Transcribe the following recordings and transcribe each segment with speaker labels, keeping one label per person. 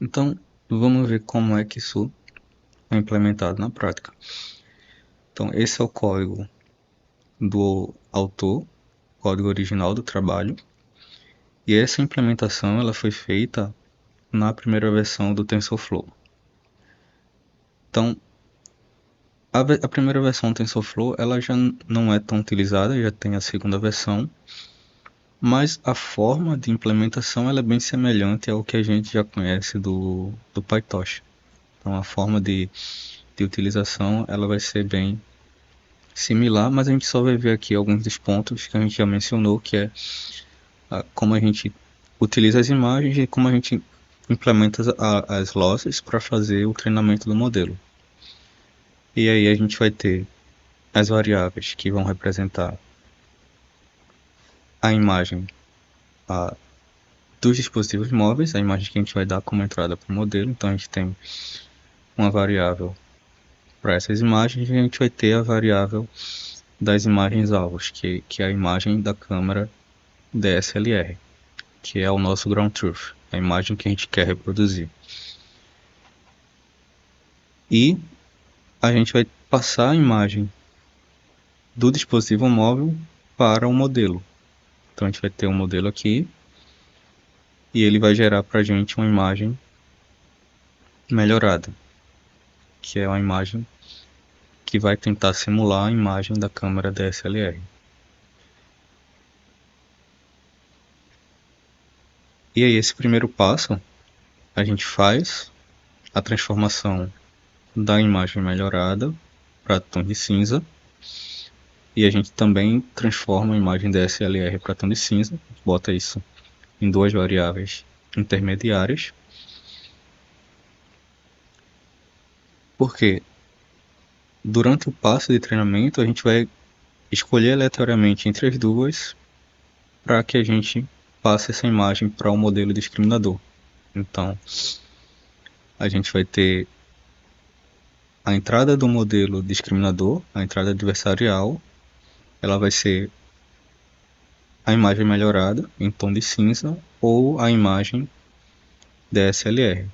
Speaker 1: Então, vamos ver como é que isso é implementado na prática. Então, esse é o código do autor, código original do trabalho, e essa implementação ela foi feita na primeira versão do TensorFlow. Então, a primeira versão do TensorFlow ela já não é tão utilizada, já tem a segunda versão, mas a forma de implementação ela é bem semelhante ao que a gente já conhece do PyTorch. Então, a forma de utilização ela vai ser bem similar, mas a gente só vai ver aqui alguns dos pontos que a gente já mencionou, que é como a gente utiliza as imagens e como a gente implementa as losses para fazer o treinamento do modelo. E aí a gente vai ter as variáveis que vão representar a imagem dos dispositivos móveis, a imagem que a gente vai dar como entrada para o modelo. Então a gente tem uma variável para essas imagens e a gente vai ter a variável das imagens alvos, que é a imagem da câmera DSLR, que é o nosso ground truth, a imagem que a gente quer reproduzir. E a gente vai passar a imagem do dispositivo móvel para o modelo. Então a gente vai ter um modelo aqui e ele vai gerar para a gente uma imagem melhorada, que é uma imagem que vai tentar simular a imagem da câmera DSLR. E aí esse primeiro passo, a gente faz a transformação da imagem melhorada para tom de cinza, e a gente também transforma a imagem DSLR para tom de cinza, bota isso em duas variáveis intermediárias, porque durante o passo de treinamento a gente vai escolher aleatoriamente entre as duas para que a gente passe essa imagem para o modelo discriminador. Então, a gente vai ter a entrada do modelo discriminador, a entrada adversarial, ela vai ser a imagem melhorada em tom de cinza ou a imagem DSLR.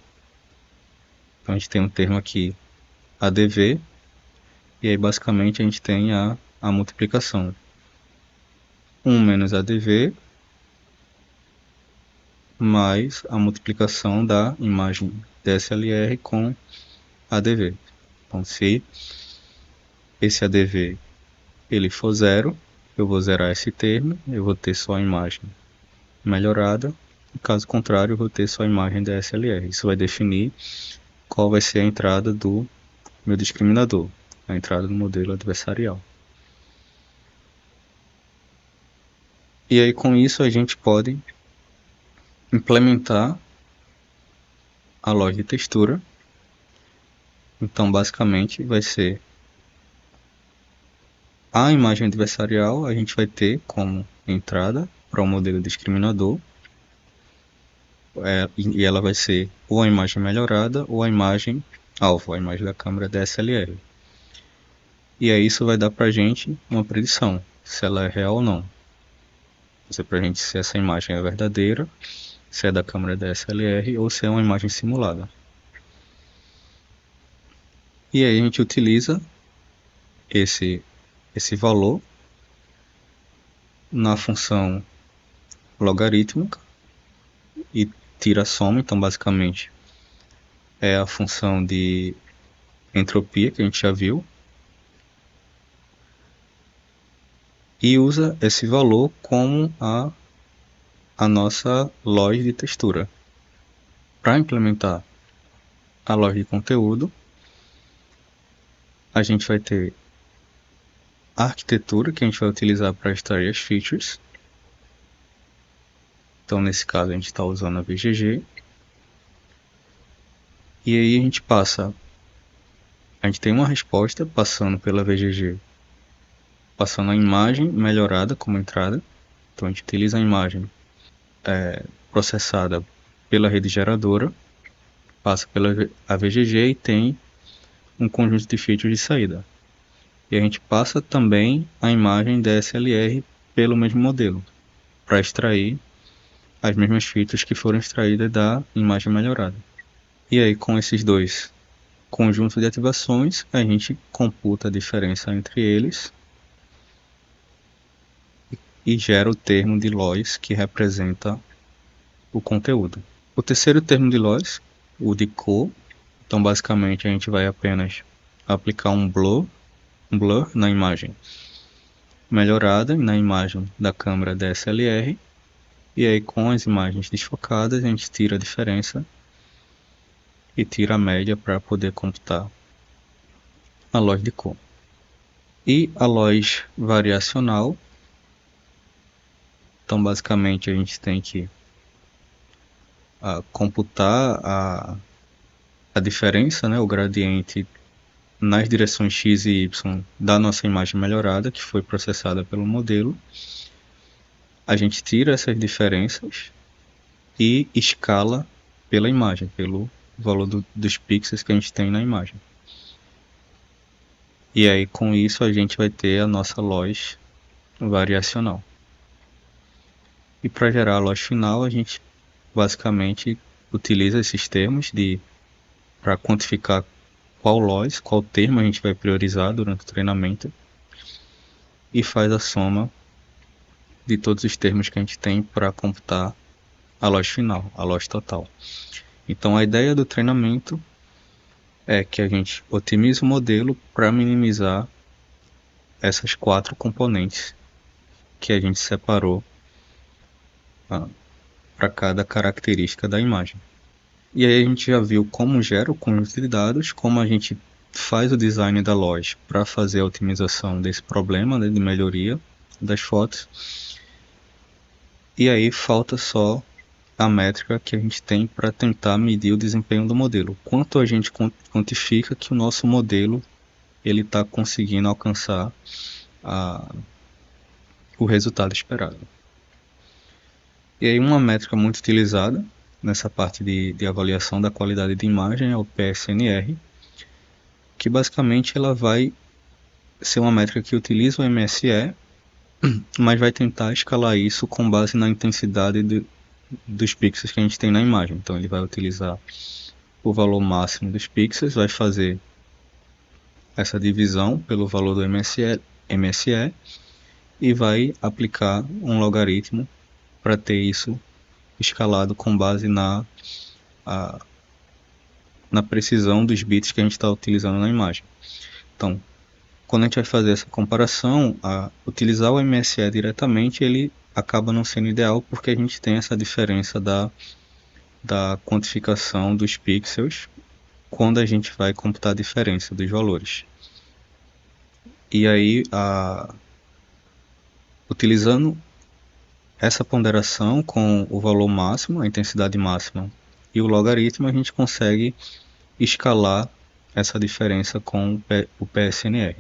Speaker 1: Então a gente tem um termo aqui ADV, e aí basicamente a gente tem a multiplicação. 1 menos ADV mais a multiplicação da imagem DSLR com ADV. Então se esse ADV ele for zero, eu vou zerar esse termo, eu vou ter só a imagem melhorada, caso contrário eu vou ter só a imagem DSLR. Isso vai definir qual vai ser a entrada do meu discriminador, a entrada do modelo adversarial. E aí com isso a gente pode implementar a loja de textura. Então basicamente vai ser a imagem adversarial, a gente vai ter como entrada para o modelo discriminador, e ela vai ser ou a imagem melhorada ou a imagem alvo, a imagem da câmera DSLR. E aí isso vai dar para a gente uma predição, se ela é real ou não. Vai dizer para a gente se essa imagem é verdadeira, se é da câmera DSLR ou se é uma imagem simulada. E aí a gente utiliza esse valor na função logarítmica e tira a soma. Então basicamente é a função de entropia que a gente já viu, e usa esse valor como a nossa loja de textura. Para implementar a loja de conteúdo, a gente vai ter a arquitetura que a gente vai utilizar para extrair as features. Então nesse caso a gente está usando a VGG. E aí a gente tem uma resposta passando pela VGG, passando a imagem melhorada como entrada. Então a gente utiliza a imagem processada pela rede geradora, passa pela a VGG e tem um conjunto de features de saída. E a gente passa também a imagem DSLR pelo mesmo modelo, para extrair as mesmas features que foram extraídas da imagem melhorada. E aí, com esses dois conjuntos de ativações, a gente computa a diferença entre eles e gera o termo de Lois que representa o conteúdo. O terceiro termo de Lois, o de cor, então basicamente a gente vai apenas aplicar um blur na imagem melhorada, na imagem da câmera DSLR, e aí com as imagens desfocadas a gente tira a diferença e tira a média para poder computar a loss de cor. E a loss variacional, então basicamente a gente tem que computar a diferença, né, o gradiente nas direções x e y da nossa imagem melhorada, que foi processada pelo modelo. A gente tira essas diferenças e escala pela imagem, pelo valor dos pixels que a gente tem na imagem. E aí com isso a gente vai ter a nossa loss variacional. E para gerar a loss final a gente basicamente utiliza esses termos para quantificar qual loss, qual termo a gente vai priorizar durante o treinamento e faz a soma de todos os termos que a gente tem para computar a loss final, a loss total. Então a ideia do treinamento é que a gente otimize o modelo para minimizar essas 4 componentes que a gente separou para cada característica da imagem. E aí a gente já viu como gera o conjunto de dados, como a gente faz o design da loja para fazer a otimização desse problema, né, de melhoria das fotos. E aí falta só a métrica que a gente tem para tentar medir o desempenho do modelo. Quanto a gente quantifica que o nosso modelo ele está conseguindo alcançar o resultado esperado. E aí uma métrica muito utilizada nessa parte de avaliação da qualidade de imagem é o PSNR, que basicamente ela vai ser uma métrica que utiliza o MSE, mas vai tentar escalar isso com base na intensidade dos pixels que a gente tem na imagem. Então ele vai utilizar o valor máximo dos pixels, vai fazer essa divisão pelo valor do MSE e vai aplicar um logaritmo para ter isso escalado com base na precisão dos bits que a gente está utilizando na imagem. Então, quando a gente vai fazer essa comparação, utilizar o MSE diretamente, ele acaba não sendo ideal porque a gente tem essa diferença da quantificação dos pixels quando a gente vai computar a diferença dos valores. E aí, utilizando essa ponderação com o valor máximo, a intensidade máxima e o logaritmo, a gente consegue escalar essa diferença com o PSNR.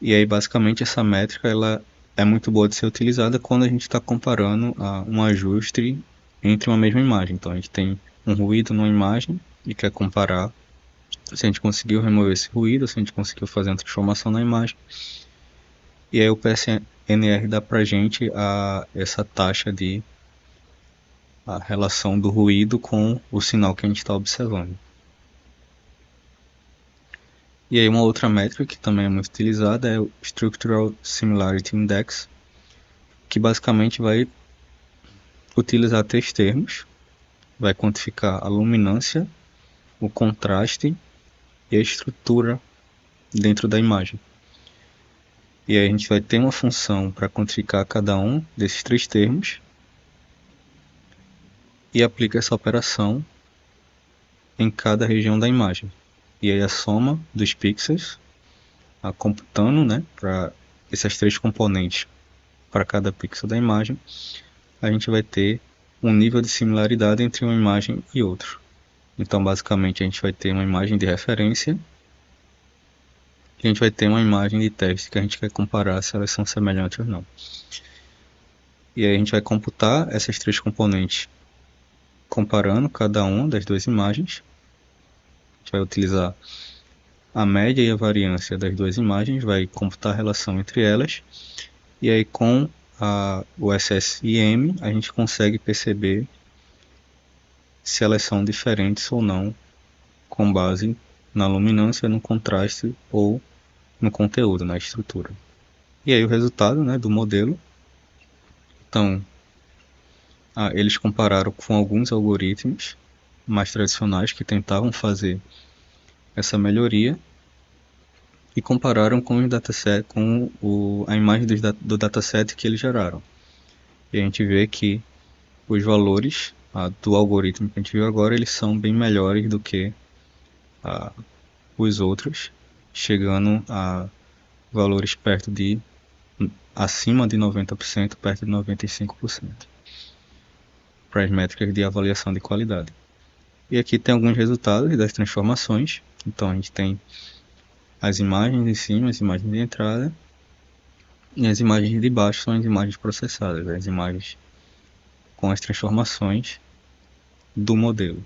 Speaker 1: E aí basicamente essa métrica ela é muito boa de ser utilizada quando a gente está comparando um ajuste entre uma mesma imagem. Então a gente tem um ruído numa imagem e quer comparar se a gente conseguiu remover esse ruído, se a gente conseguiu fazer uma transformação na imagem. E aí o PSNR dá pra gente essa taxa de a relação do ruído com o sinal que a gente está observando. E aí uma outra métrica que também é muito utilizada é o Structural Similarity Index, que basicamente vai utilizar 3 termos, vai quantificar a luminância, o contraste e a estrutura dentro da imagem. E aí a gente vai ter uma função para quantificar cada um desses 3 termos e aplica essa operação em cada região da imagem. E aí a soma dos pixels, computando, né, para essas 3 componentes para cada pixel da imagem, a gente vai ter um nível de similaridade entre uma imagem e outra. Então basicamente a gente vai ter uma imagem de referência e a gente vai ter uma imagem de teste que a gente quer comparar se elas são semelhantes ou não. E aí a gente vai computar essas 3 componentes comparando cada uma das 2 imagens. A gente vai utilizar a média e a variância das 2 imagens, vai computar a relação entre elas, e aí com o SSIM a gente consegue perceber se elas são diferentes ou não, com base na luminância, no contraste ou no conteúdo, na estrutura. E aí o resultado, né, do modelo. Então, eles compararam com alguns algoritmos mais tradicionais que tentavam fazer essa melhoria e compararam com os dataset, a imagem do dataset que eles geraram. E a gente vê que os valores do algoritmo que a gente viu agora, eles são bem melhores do que os outros, chegando a valores acima de 90%, perto de 95%, para as métricas de avaliação de qualidade. E aqui tem alguns resultados das transformações. Então a gente tem as imagens em cima, as imagens de entrada, e as imagens de baixo são as imagens processadas, as imagens com as transformações do modelo.